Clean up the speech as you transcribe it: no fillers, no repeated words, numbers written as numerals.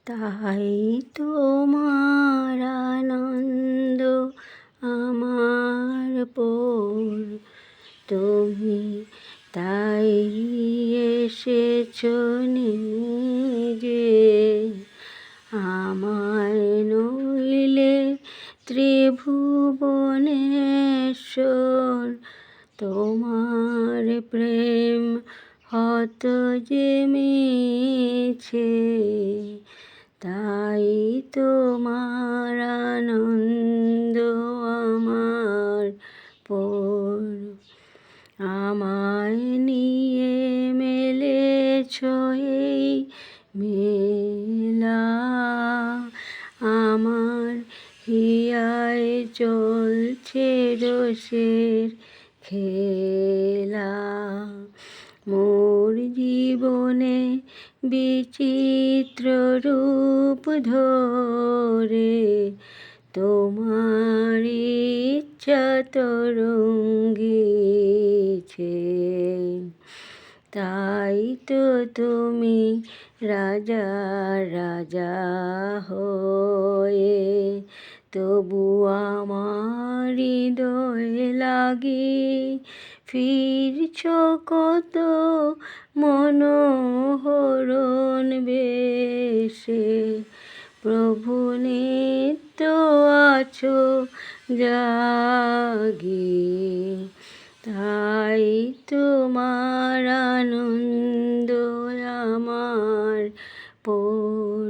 তাই তোমার আনন্দ আমার পর, তুমি তাই এসেছ নিজে। আমায় নইলে ত্রিভুবনেশ্বর, তোমার প্রেম হত যে মিছে। তাই তোমার আনন্দ আমার পর, আমায় নিয়ে মেলেছ এই মেলা। আমার হিয়ায় চলছে রসের খেলা। মোর জীবনে বিচিত্র রূপ ধরে, তোমার ইচ্ছা তরঙ্গিছে। তাই তো তুমি রাজা রাজা হয়ে, তবু আমার হৃদয় লাগি ফিরছ কত মনোহরণ বেশে। প্রভু নিত্য আছো জাগি, তাই তোমার আনন্দ আমার পর।